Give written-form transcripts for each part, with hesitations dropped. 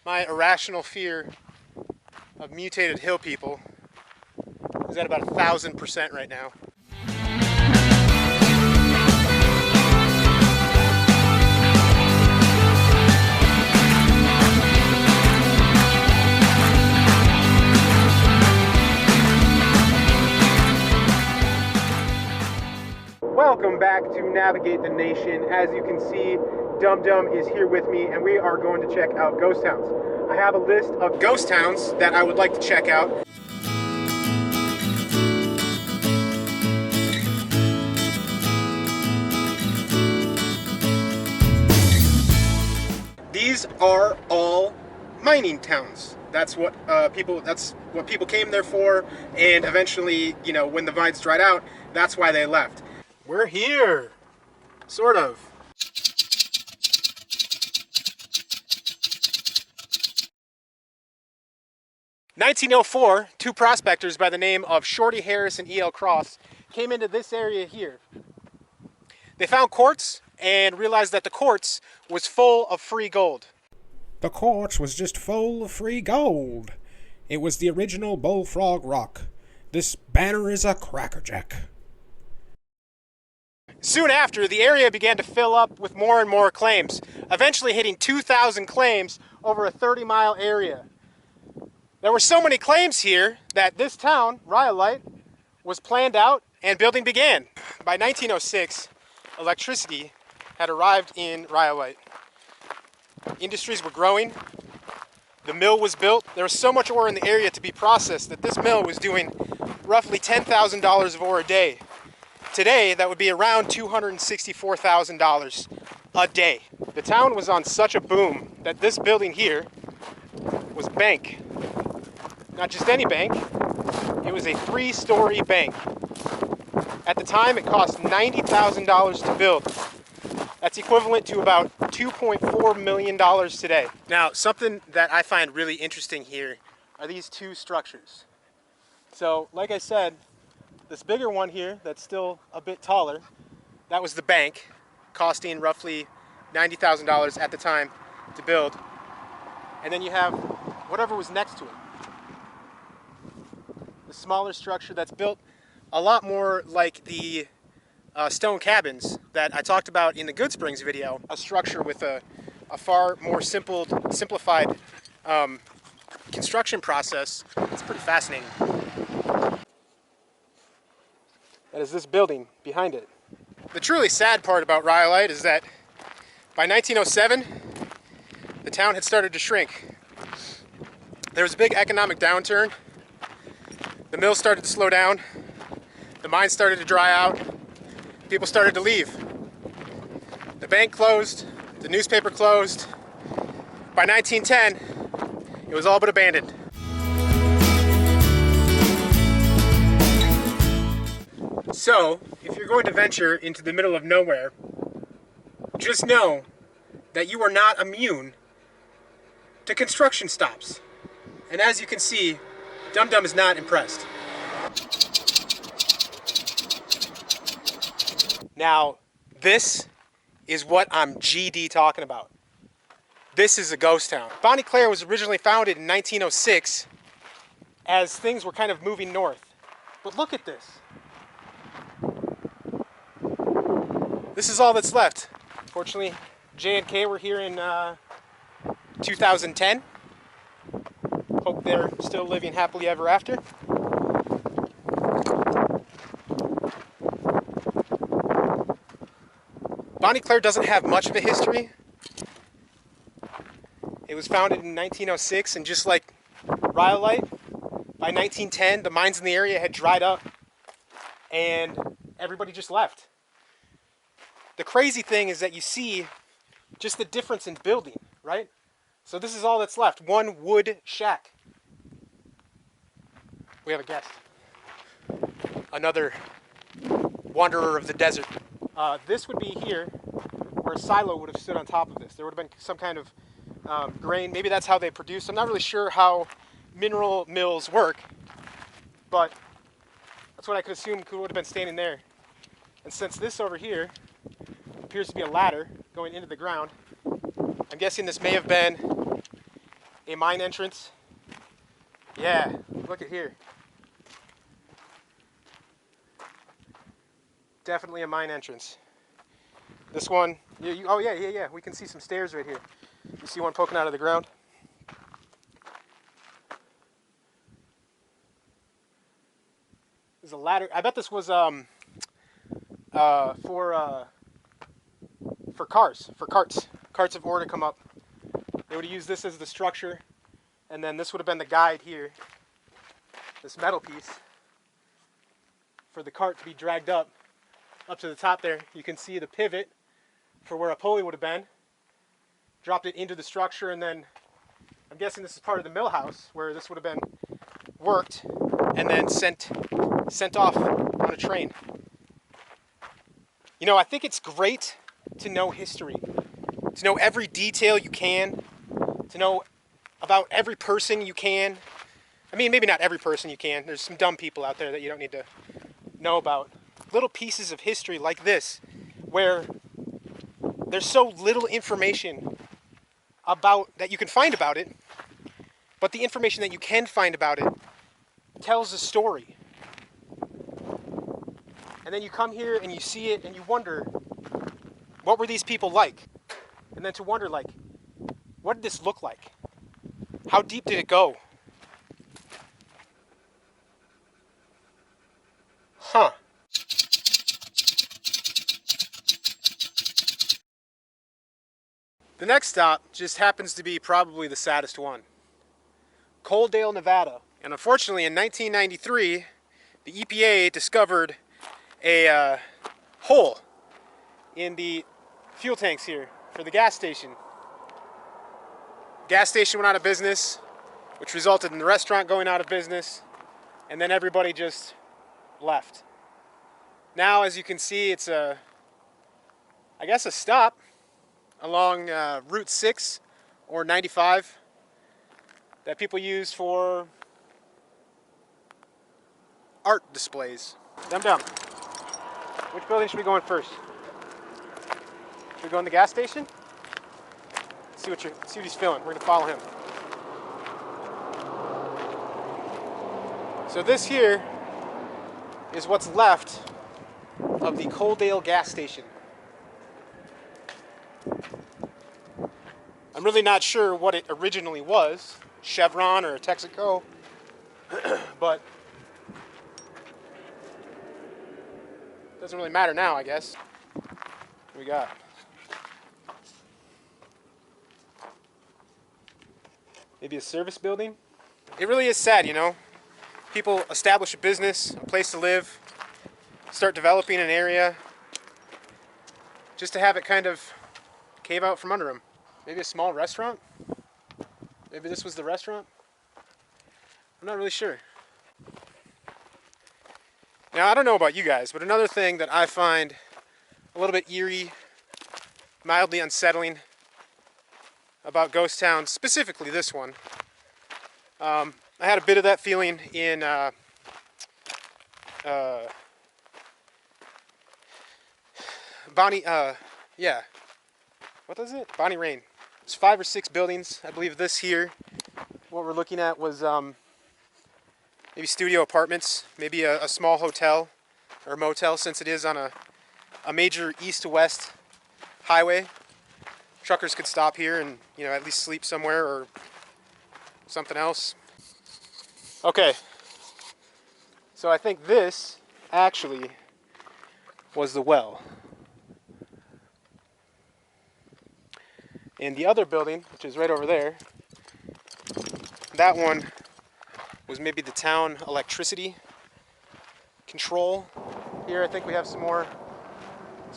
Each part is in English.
My irrational fear of mutated hill people is at about 1,000% right now. Welcome back to Navigate the Nation. As you can see, Dum Dum is here with me, and we are going to check out ghost towns. I have a list of ghost towns that I would like to check out. These are all mining towns. That's what people came there for, and eventually, you know, when the vines dried out, that's why they left. We're here, sort of. In 1904, two prospectors by the name of Shorty Harris and E.L. Cross came into this area here. They found quartz and realized that the quartz was full of free gold. The quartz was just full of free gold. It was the original Bullfrog Rock. This banner is a crackerjack. Soon after, the area began to fill up with more and more claims, eventually hitting 2,000 claims over a 30-mile area. There were so many claims here that this town, Rhyolite, was planned out and building began. By 1906, electricity had arrived in Rhyolite. Industries were growing. The mill was built. There was so much ore in the area to be processed that this mill was doing roughly $10,000 of ore a day. Today, that would be around $264,000 a day. The town was on such a boom that this building here was bank. Not just any bank, it was a 3-story bank. At the time, it cost $90,000 to build. That's equivalent to about $2.4 million today. Now, something that I find really interesting here are these two structures. So, like I said, this bigger one here that's still a bit taller, that was the bank, costing roughly $90,000 at the time to build. And then you have whatever was next to it. The smaller structure that's built a lot more like the stone cabins that I talked about in the Good Springs video. A structure with a far more simplified construction process. It's pretty fascinating. That is this building behind it. The truly sad part about Rhyolite is that by 1907, the town had started to shrink. There was a big economic downturn. The mill started to slow down. The mines started to dry out. People started to leave. The bank closed. The newspaper closed. By 1910, it was all but abandoned. So, if you're going to venture into the middle of nowhere, just know that you are not immune to construction stops. And as you can see, Dum Dum is not impressed. Now, this is what I'm GD talking about. This is a ghost town. Bonnie Claire was originally founded in 1906 as things were kind of moving north. But look at this. This is all that's left. Fortunately, J and K were here in 2010. Hope they're still living happily ever after. Bonnie Claire doesn't have much of a history. It was founded in 1906, and just like Rhyolite, by 1910, the mines in the area had dried up, and everybody just left. The crazy thing is that you see just the difference in building, right? So this is all that's left, one wood shack. We have a guest. Another wanderer of the desert. This would be here where a silo would have stood on top of this. There would have been some kind of grain. Maybe that's how they produce. I'm not really sure how mineral mills work, but that's what I could assume would have been standing there. And since this over here appears to be a ladder going into the ground, I'm guessing this may have been a mine entrance. Yeah, look at here. Definitely a mine entrance. This one, oh yeah, we can see some stairs right here. You see one poking out of the ground? There's a ladder. I bet this was for carts of ore to come up. They would have used this as the structure, and then this would have been the guide here, this metal piece, for the cart to be dragged up to the top there. You can see the pivot for where a pulley would have been. Dropped it into the structure, and then I'm guessing this is part of the mill house where this would have been worked and then sent off on a train. You know, I think it's great to know history, to know every detail you can, to know about every person you can. I mean, maybe not every person you can. There's some dumb people out there that you don't need to know about. Little pieces of history like this, where there's so little information about that you can find about it, but the information that you can find about it tells a story. And then you come here and you see it and you wonder, what were these people like? And then to wonder, like, what did this look like? How deep did it go? Huh. The next stop just happens to be probably the saddest one. Colddale, Nevada. And unfortunately in 1993, the EPA discovered a hole in the fuel tanks here for the gas station. Gas station went out of business, which resulted in the restaurant going out of business, and then everybody just left. Now, as you can see, it's I guess a stop along Route 6 or 95 that people use for art displays. Dum-dum. Which building should we go in first? Should we go in the gas station? See what he's feeling. We're gonna follow him. So this here is what's left of the Colddale gas station. I'm really not sure what it originally was, Chevron or Texaco, but it doesn't really matter now, I guess. What we got? Maybe a service building? It really is sad, you know? People establish a business, a place to live, start developing an area, just to have it kind of cave out from under them. Maybe a small restaurant? Maybe this was the restaurant? I'm not really sure. Now, I don't know about you guys, but another thing that I find a little bit eerie, mildly unsettling about ghost towns, specifically this one, I had a bit of that feeling in Bonnie, yeah, what is it? Bonnie Rain. There's 5 or 6 buildings. I believe this here, what we're looking at was maybe studio apartments, maybe a small hotel or motel, since it is on a major east to west highway. Truckers could stop here and, you know, at least sleep somewhere or something else. Okay, so I think this actually was the well. And the other building, which is right over there, that one was maybe the town electricity control. Here I think we have some more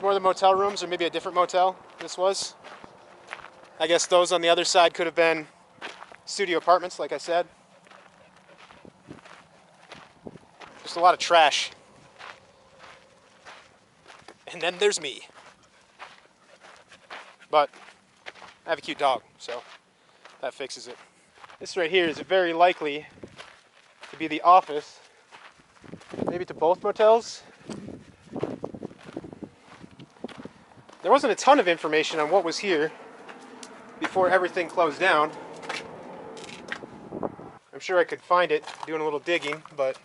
of the motel rooms, or maybe a different motel this was. I guess those on the other side could have been studio apartments, like I said. Just a lot of trash. And then there's me. But I have a cute dog, so that fixes it. This right here is very likely to be the office, maybe to both motels. There wasn't a ton of information on what was here before everything closed down. sure I could find it doing a little digging, but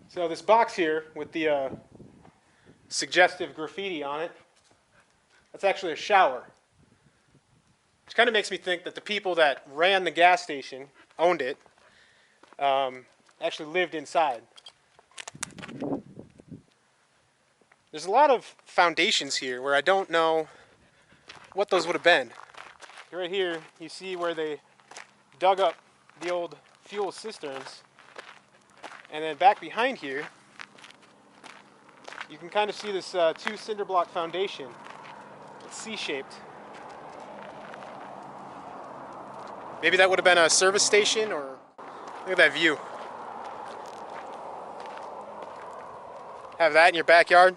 so this box here with the suggestive graffiti on it, that's actually a shower. Which kind of makes me think that the people that ran the gas station, owned it, actually lived inside. There's a lot of foundations here where I don't know what those would have been. Right here, you see where they dug up the old fuel cisterns. And then back behind here, you can kind of see this 2 cinder block foundation. It's C-shaped. Maybe that would have been a service station, or look at that view. Have that in your backyard.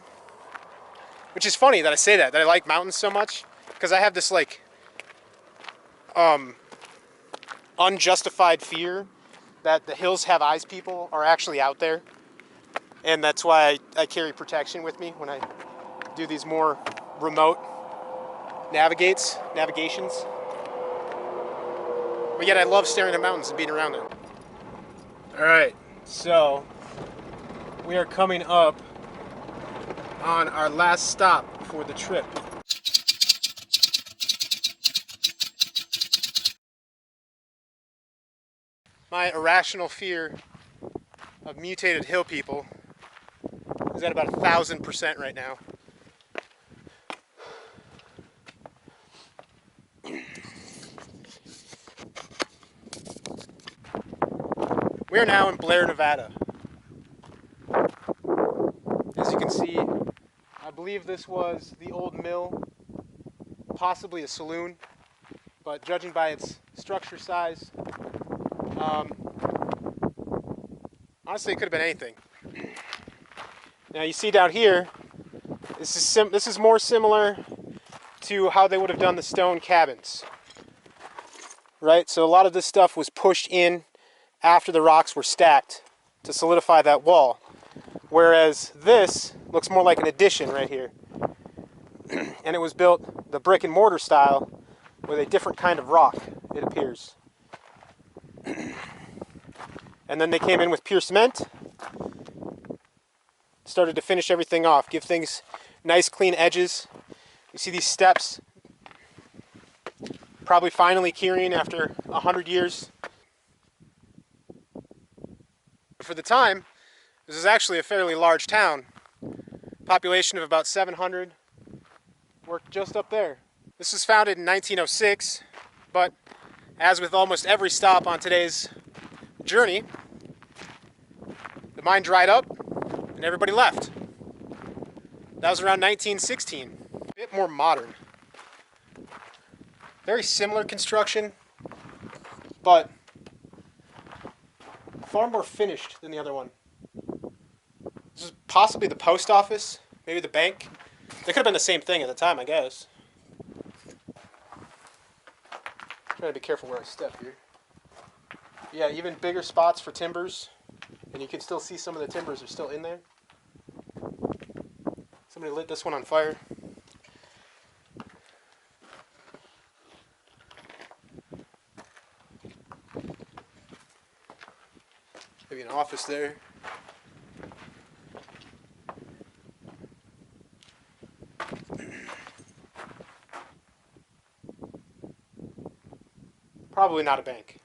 Which is funny that I say that I like mountains so much, because I have this like unjustified fear that the hills have eyes people are actually out there. And that's why I carry protection with me when I do these more remote navigations. But yet I love staring at mountains and being around them. Alright, so we are coming up on our last stop for the trip. My irrational fear of mutated hill people is at about 1,000% right now. We are now in Blair, Nevada. As you can see, I believe this was the old mill, possibly a saloon, but judging by its structure size, honestly, it could have been anything. Now you see down here, this is more similar to how they would have done the stone cabins, right? So a lot of this stuff was pushed in after the rocks were stacked to solidify that wall, whereas this looks more like an addition right here. And it was built the brick and mortar style with a different kind of rock, it appears. And then they came in with pure cement, started to finish everything off, give things nice clean edges. You see these steps, probably finally curing after 100 years. For the time, this is actually a fairly large town. Population of about 700, worked just up there. This was founded in 1906, but as with almost every stop on today's journey, the mine dried up and everybody left. That was around 1916. A bit more modern. Very similar construction, but far more finished than the other one. This is possibly the post office, maybe the bank. They could have been the same thing at the time, I guess. I'm trying to be careful where I step here. Yeah, even bigger spots for timbers, and you can still see some of the timbers are still in there. Somebody lit this one on fire. Maybe an office there. Probably not a bank.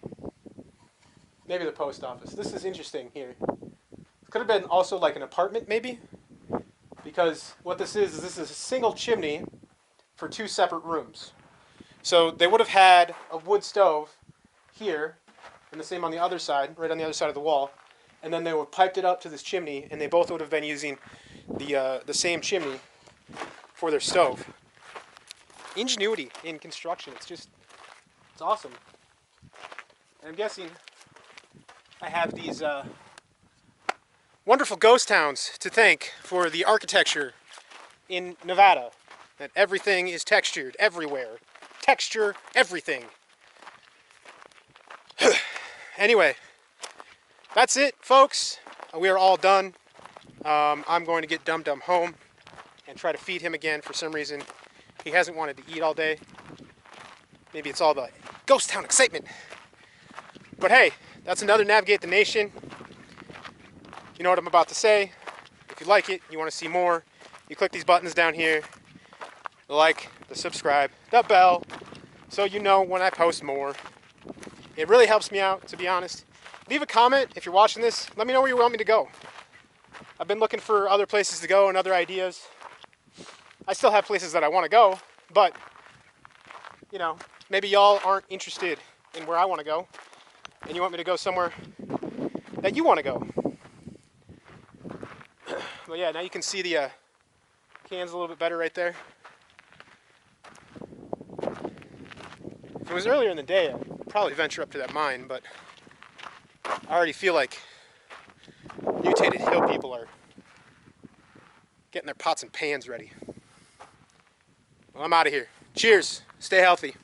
Maybe the post office. This is interesting here. Could have been also like an apartment, maybe? Because what this is a single chimney for 2 separate rooms. So they would have had a wood stove here, and the same on the other side, right on the other side of the wall. And then they would have piped it up to this chimney, and they both would have been using the same chimney for their stove. Ingenuity in construction, it's awesome. And I'm guessing I have these wonderful ghost towns to thank for the architecture in Nevada. That everything is textured everywhere. Texture everything. Anyway, that's it, folks. We are all done. I'm going to get Dum Dum home. and try to feed him again. For some reason, he hasn't wanted to eat all day. Maybe it's all the ghost town excitement. But hey, that's another Navigate the Nation. You know what I'm about to say. If you like it, you want to see more, you click these buttons down here. The like, the subscribe, the bell, so you know when I post more. It really helps me out, to be honest. Leave a comment if you're watching this. Let me know where you want me to go. I've been looking for other places to go and other ideas. I still have places that I want to go, but, you know, maybe y'all aren't interested in where I want to go, and you want me to go somewhere that you want to go. But yeah, now you can see the cans a little bit better right there. If it was earlier in the day, I'd probably venture up to that mine, but I already feel like mutated hill people are getting their pots and pans ready. Well, I'm out of here. Cheers. Stay healthy.